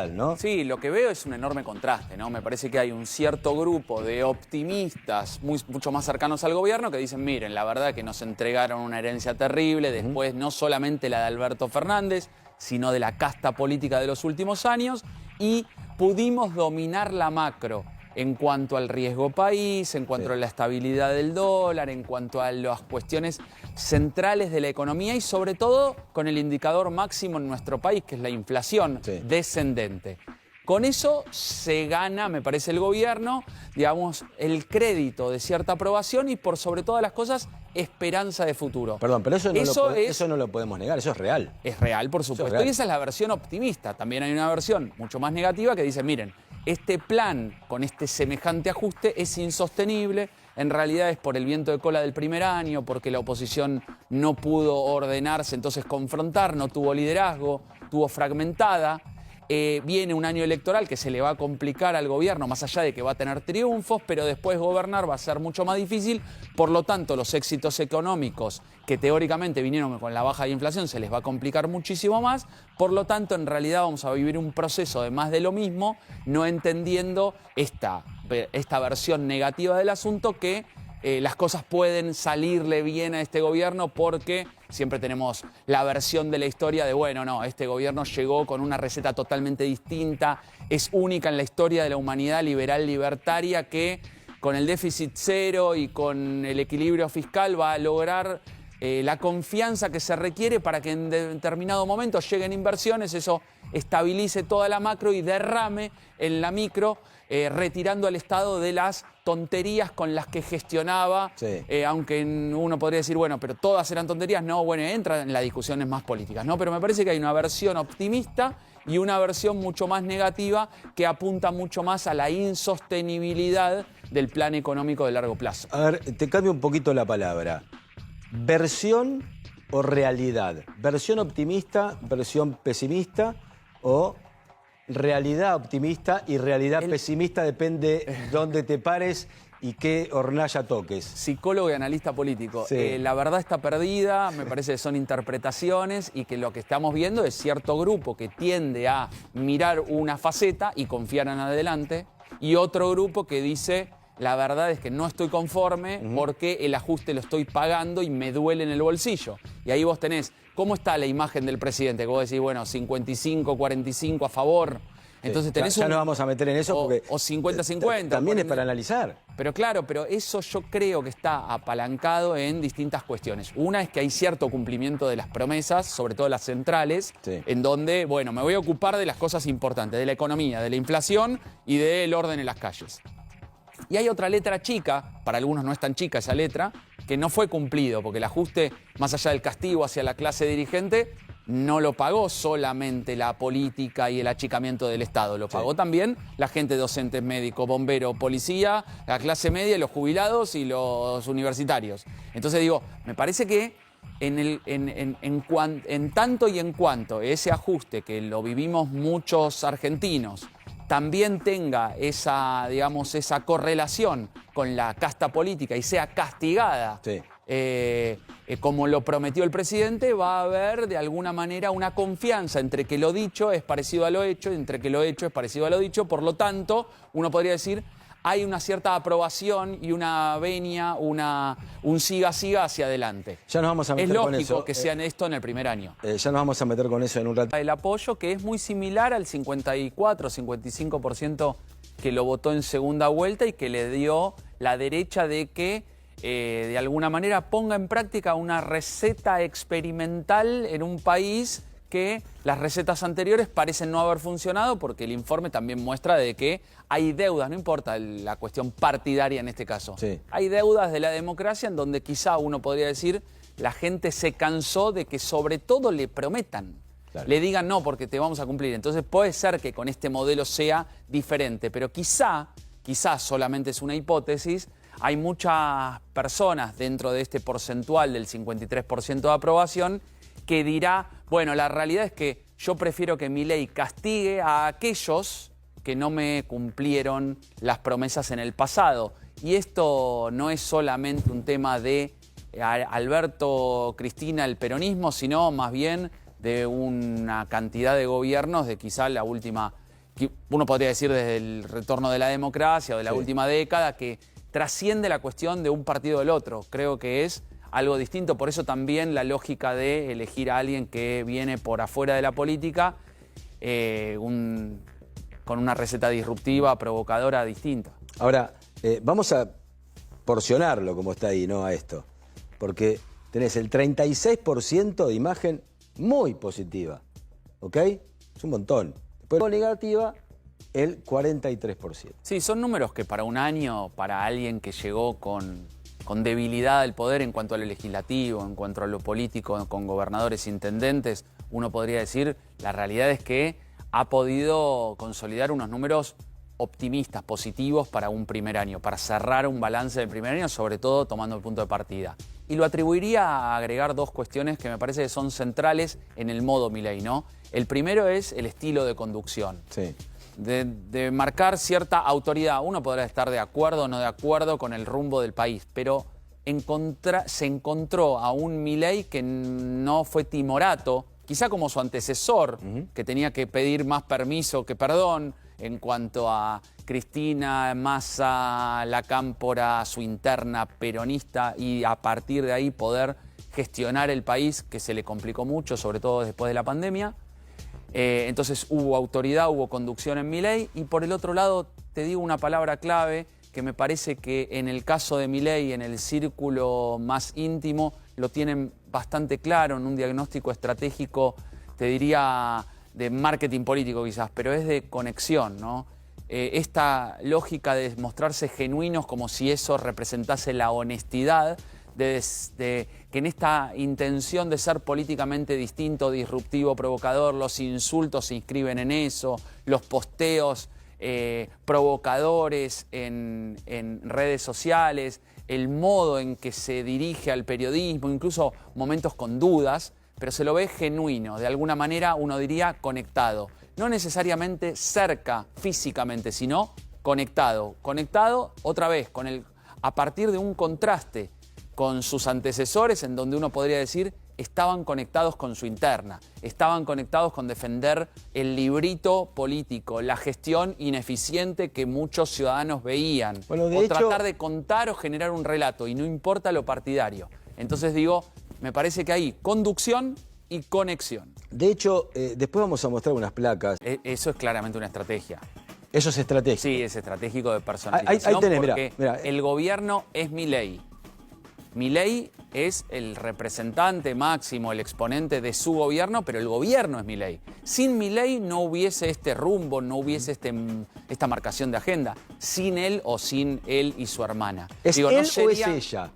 ¿no? Sí, lo que veo es un enorme contraste, ¿no? Me parece que hay un cierto grupo de optimistas mucho más cercanos al gobierno que dicen, miren, la verdad que nos entregaron una herencia terrible, después no solamente la de Alberto Fernández, sino de la casta política de los últimos años, y pudimos dominar la macro en cuanto al riesgo país, en cuanto a la estabilidad del dólar, en cuanto a las cuestiones centrales de la economía y sobre todo con el indicador máximo en nuestro país, que es la inflación descendente. Con eso se gana, me parece, el gobierno, digamos, el crédito de cierta aprobación y por sobre todas las cosas, esperanza de futuro. Perdón, pero eso no lo podemos negar, eso es real. Es real, por supuesto, y esa es la versión optimista. También hay una versión mucho más negativa que dice, miren, este plan con este semejante ajuste es insostenible, en realidad es por el viento de cola del primer año, porque la oposición no pudo ordenarse, entonces confrontar, no tuvo liderazgo, tuvo fragmentada. Viene un año electoral que se le va a complicar al gobierno, más allá de que va a tener triunfos, pero después gobernar va a ser mucho más difícil. Por lo tanto, los éxitos económicos que teóricamente vinieron con la baja de inflación se les va a complicar muchísimo más. Por lo tanto, en realidad vamos a vivir un proceso de más de lo mismo, no entendiendo esta versión negativa del asunto que las cosas pueden salirle bien a este gobierno porque siempre tenemos la versión de la historia de, bueno, no, este gobierno llegó con una receta totalmente distinta, es única en la historia de la humanidad liberal libertaria que con el déficit cero y con el equilibrio fiscal va a lograr la confianza que se requiere para que en determinado momento lleguen inversiones, eso estabilice toda la macro y derrame en la micro, retirando al Estado de las tonterías con las que gestionaba, aunque uno podría decir, bueno, pero todas eran tonterías, no, bueno, entra en las discusiones más políticas, ¿no? Pero me parece que hay una versión optimista y una versión mucho más negativa que apunta mucho más a la insostenibilidad del plan económico de largo plazo. A ver, te cambio un poquito la palabra. ¿Versión o realidad? ¿Versión optimista, versión pesimista o realidad optimista y realidad pesimista? Depende dónde te pares y qué hornalla toques. Psicólogo y analista político. La verdad está perdida, me parece que son interpretaciones y que lo que estamos viendo es cierto grupo que tiende a mirar una faceta y confiar en adelante y otro grupo que dice, la verdad es que no estoy conforme porque el ajuste lo estoy pagando y me duele en el bolsillo. Y ahí vos tenés, ¿cómo está la imagen del presidente? Que vos decís, bueno, 55, 45 a favor. Entonces tenés ya nos vamos a meter en eso porque... O 50-50. También es para analizar. Pero claro, pero eso yo creo que está apalancado en distintas cuestiones. Una es que hay cierto cumplimiento de las promesas, sobre todo las centrales, en donde, bueno, me voy a ocupar de las cosas importantes, de la economía, de la inflación y del orden en las calles. Y hay otra letra chica, para algunos no es tan chica esa letra, que no fue cumplido, porque el ajuste, más allá del castigo hacia la clase dirigente, no lo pagó solamente la política y el achicamiento del Estado, lo pagó también la gente docente, médico, bombero, policía, la clase media, los jubilados y los universitarios. Entonces digo, me parece que en tanto y en cuanto ese ajuste que lo vivimos muchos argentinos, también tenga esa, digamos, esa correlación con la casta política y sea castigada, como lo prometió el presidente, va a haber de alguna manera una confianza entre que lo dicho es parecido a lo hecho y entre que lo hecho es parecido a lo dicho. Por lo tanto, uno podría decir, hay una cierta aprobación y una venia, un siga-siga hacia adelante. Ya nos vamos a meter con eso. Es lógico que sean esto en el primer año. Ya nos vamos a meter con eso en un rato. El apoyo que es muy similar al 54-55% que lo votó en segunda vuelta y que le dio la derecha de que de alguna manera ponga en práctica una receta experimental en un país que las recetas anteriores parecen no haber funcionado porque el informe también muestra de que hay deudas, no importa la cuestión partidaria en este caso. Hay deudas de la democracia en donde quizá uno podría decir la gente se cansó de que sobre todo le prometan. Le digan no porque te vamos a cumplir. Entonces puede ser que con este modelo sea diferente, pero quizá solamente es una hipótesis, hay muchas personas dentro de este porcentual del 53% de aprobación que dirá, bueno, la realidad es que yo prefiero que Milei castigue a aquellos que no me cumplieron las promesas en el pasado. Y esto no es solamente un tema de Alberto, Cristina, el peronismo, sino más bien de una cantidad de gobiernos de quizá la última uno podría decir desde el retorno de la democracia o de la última década, que trasciende la cuestión de un partido del otro. Creo que es algo distinto, por eso también la lógica de elegir a alguien que viene por afuera de la política, con una receta disruptiva, provocadora, distinta. Ahora, vamos a porcionarlo como está ahí, ¿no? A esto. Porque tenés el 36% de imagen muy positiva, ¿ok? Es un montón. Después negativa, el 43%. Sí, son números que para un año, para alguien que llegó con debilidad al poder en cuanto a lo legislativo, en cuanto a lo político, con gobernadores e intendentes, uno podría decir, la realidad es que ha podido consolidar unos números optimistas, positivos para un primer año, para cerrar un balance del primer año, sobre todo tomando el punto de partida. Y lo atribuiría a agregar dos cuestiones que me parece que son centrales en el modo Milei, ¿no? El primero es el estilo de conducción. Sí. De marcar cierta autoridad. Uno podrá estar de acuerdo o no de acuerdo con el rumbo del país, pero se encontró a un Milei que no fue timorato, quizá como su antecesor, que tenía que pedir más permiso que perdón en cuanto a Cristina, Massa, la Cámpora, su interna peronista, y a partir de ahí poder gestionar el país, que se le complicó mucho, sobre todo después de la pandemia. Entonces hubo autoridad, hubo conducción en Milei, y por el otro lado te digo una palabra clave que me parece que en el caso de Milei, en el círculo más íntimo, lo tienen bastante claro en un diagnóstico estratégico, te diría de marketing político quizás, pero es de conexión, ¿no? Esta lógica de mostrarse genuinos como si eso representase la honestidad, que en esta intención de ser políticamente distinto, disruptivo, provocador, los insultos se inscriben en eso, los posteos provocadores en redes sociales, el modo en que se dirige al periodismo, incluso momentos con dudas, pero se lo ve genuino, de alguna manera uno diría conectado. No necesariamente cerca físicamente, sino conectado. Conectado otra vez, a partir de un contraste con sus antecesores, en donde uno podría decir estaban conectados con su interna, estaban conectados con defender el librito político, la gestión ineficiente que muchos ciudadanos veían, tratar de contar o generar un relato, y no importa lo partidario. Entonces digo, me parece que hay conducción y conexión. De hecho, después vamos a mostrar unas placas. Eso es claramente una estrategia. Eso es estratégico. Sí, es estratégico de personalización. Ahí tenés, porque mirá. El gobierno es Milei. Milei es el representante máximo, el exponente de su gobierno, pero el gobierno es Milei. Sin Milei no hubiese este rumbo, no hubiese esta marcación de agenda. Sin él o sin él y su hermana. ¿Es él o es ella?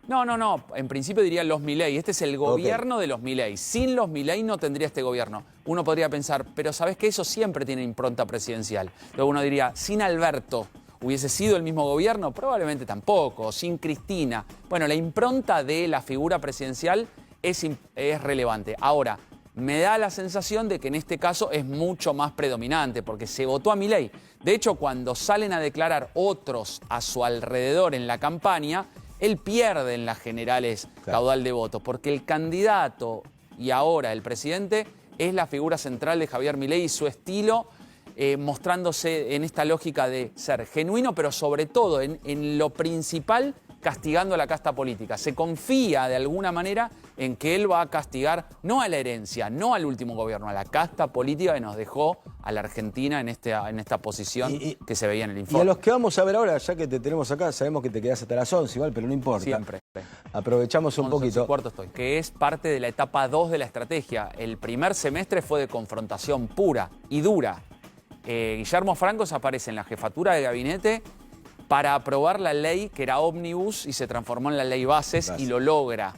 No. En principio diría los Milei. Este es el gobierno de los Milei. Sin los Milei no tendría este gobierno. Uno podría pensar, pero ¿sabes qué? Eso siempre tiene impronta presidencial. Luego uno diría, sin Alberto, ¿hubiese sido el mismo gobierno? Probablemente tampoco. Sin Cristina. Bueno, la impronta de la figura presidencial es relevante. Ahora, me da la sensación de que en este caso es mucho más predominante, porque se votó a Milei. De hecho, cuando salen a declarar otros a su alrededor en la campaña, él pierde en las generales caudal de votos, porque el candidato y ahora el presidente es la figura central de Javier Milei y su estilo, mostrándose en esta lógica de ser genuino, pero sobre todo en lo principal, castigando a la casta política. Se confía de alguna manera en que él va a castigar no a la herencia, no al último gobierno, a la casta política que nos dejó a la Argentina en esta posición que se veía en el informe. Y a los que vamos a ver ahora, ya que te tenemos acá, sabemos que te quedás hasta las 11 igual, pero no importa. Siempre. Aprovechamos un poquito. 11:15 estoy, que es parte de la etapa 2 de la estrategia. El primer semestre fue de confrontación pura y dura. Guillermo Francos aparece en la jefatura de gabinete para aprobar la ley que era ómnibus y se transformó en la ley bases y lo logra.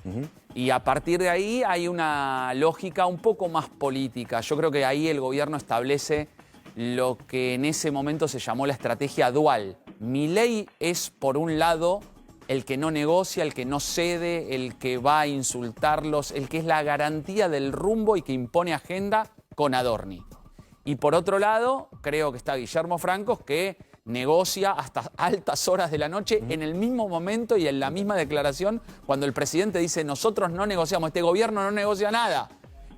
Y a partir de ahí hay una lógica un poco más política. Yo creo que ahí el gobierno establece lo que en ese momento se llamó la estrategia dual. Milei es, por un lado, el que no negocia, el que no cede, el que va a insultarlos, el que es la garantía del rumbo y que impone agenda con Adorni. Y por otro lado, creo que está Guillermo Francos, que negocia hasta altas horas de la noche en el mismo momento y en la misma declaración cuando el presidente dice nosotros no negociamos, este gobierno no negocia nada.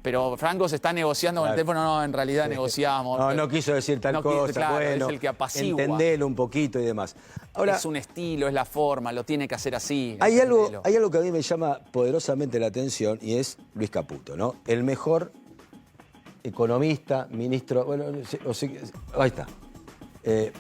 pero Franco se está negociando con el teléfono. No, en realidad negociamos. No, no quiso decir tal cosa. Claro, bueno, es el que apacigua. Entendelo un poquito y demás. Ahora, es un estilo, es la forma, lo tiene que hacer así. Hay algo que a mí me llama poderosamente la atención y es Luis Caputo, ¿no? El mejor economista, ministro, bueno, ahí está.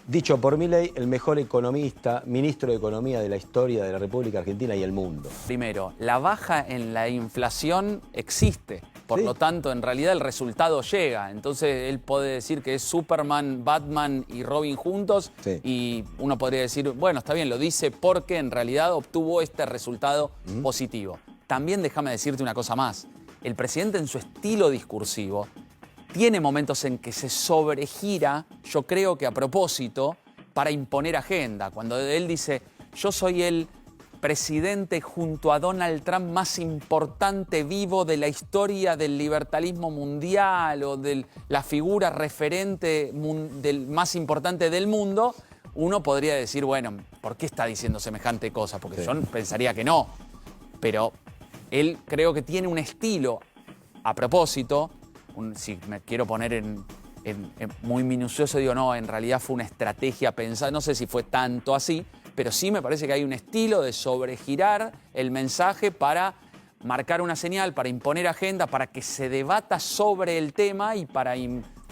Dicho por Milei, el mejor economista, ministro de Economía de la historia de la República Argentina y el mundo. Primero, la baja en la inflación existe. Por lo tanto, en realidad el resultado llega. Entonces, él puede decir que es Superman, Batman y Robin juntos. Sí. Y uno podría decir, bueno, está bien, lo dice porque en realidad obtuvo este resultado positivo. También déjame decirte una cosa más. El presidente en su estilo discursivo tiene momentos en que se sobregira, yo creo que a propósito, para imponer agenda. Cuando él dice, yo soy el presidente junto a Donald Trump más importante vivo de la historia del libertarismo mundial o de la figura referente más importante del mundo, uno podría decir, bueno, ¿por qué está diciendo semejante cosa? Porque yo pensaría que no. Pero él creo que tiene un estilo, a propósito, si me quiero poner en muy minucioso, digo, no, en realidad fue una estrategia pensada, no sé si fue tanto así, pero sí me parece que hay un estilo de sobregirar el mensaje para marcar una señal, para imponer agenda, para que se debata sobre el tema y para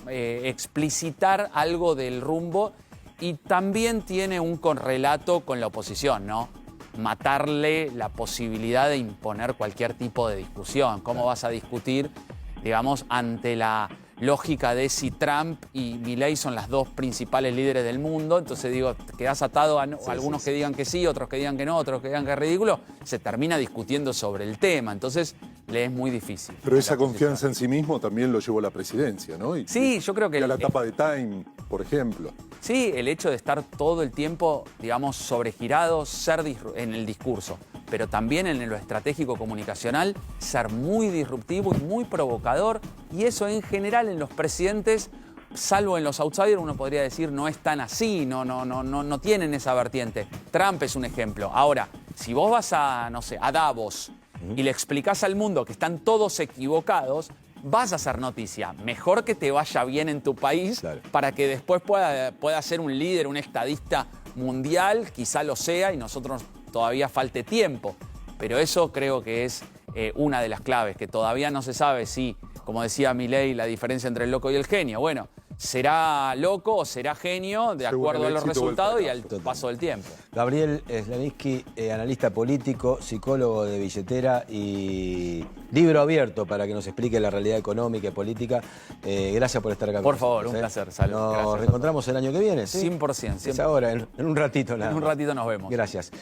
explicitar algo del rumbo. Y también tiene un correlato con la oposición, ¿no? Matarle la posibilidad de imponer cualquier tipo de discusión. ¿Cómo vas a discutir, digamos, ante la lógica de si Trump y Milei son las dos principales líderes del mundo? Entonces digo, quedás atado a algunos que digan que sí, otros que digan que no, otros que digan que es ridículo. Se termina discutiendo sobre el tema, entonces le es muy difícil. Pero esa confianza en sí mismo también lo llevó a la presidencia, ¿no? Sí, yo creo que... Y a la tapa de Time, por ejemplo. Sí, el hecho de estar todo el tiempo, digamos, sobregirado, ser en el discurso, pero también en lo estratégico comunicacional, ser muy disruptivo y muy provocador. Y eso en general en los presidentes, salvo en los outsiders, uno podría decir no es tan así, no tienen esa vertiente. Trump es un ejemplo. Ahora, si vos vas a, no sé, a Davos y le explicás al mundo que están todos equivocados, vas a hacer noticia. Mejor que te vaya bien en tu país, claro, para que después pueda ser un líder, un estadista mundial, quizá lo sea y nosotros todavía falte tiempo. Pero eso creo que es una de las claves, que todavía no se sabe si, como decía Milei, la diferencia entre el loco y el genio. Bueno, será loco o será genio de acuerdo a los resultados y al paso del tiempo. Gabriel Slavinsky, analista político, psicólogo de billetera y libro abierto para que nos explique la realidad económica y política. Gracias por estar acá. Por favor, un placer. Salud. Nos reencontramos el año que viene, ¿sí? 100%. Es ahora, en un ratito nada. En un ratito nos vemos. Gracias.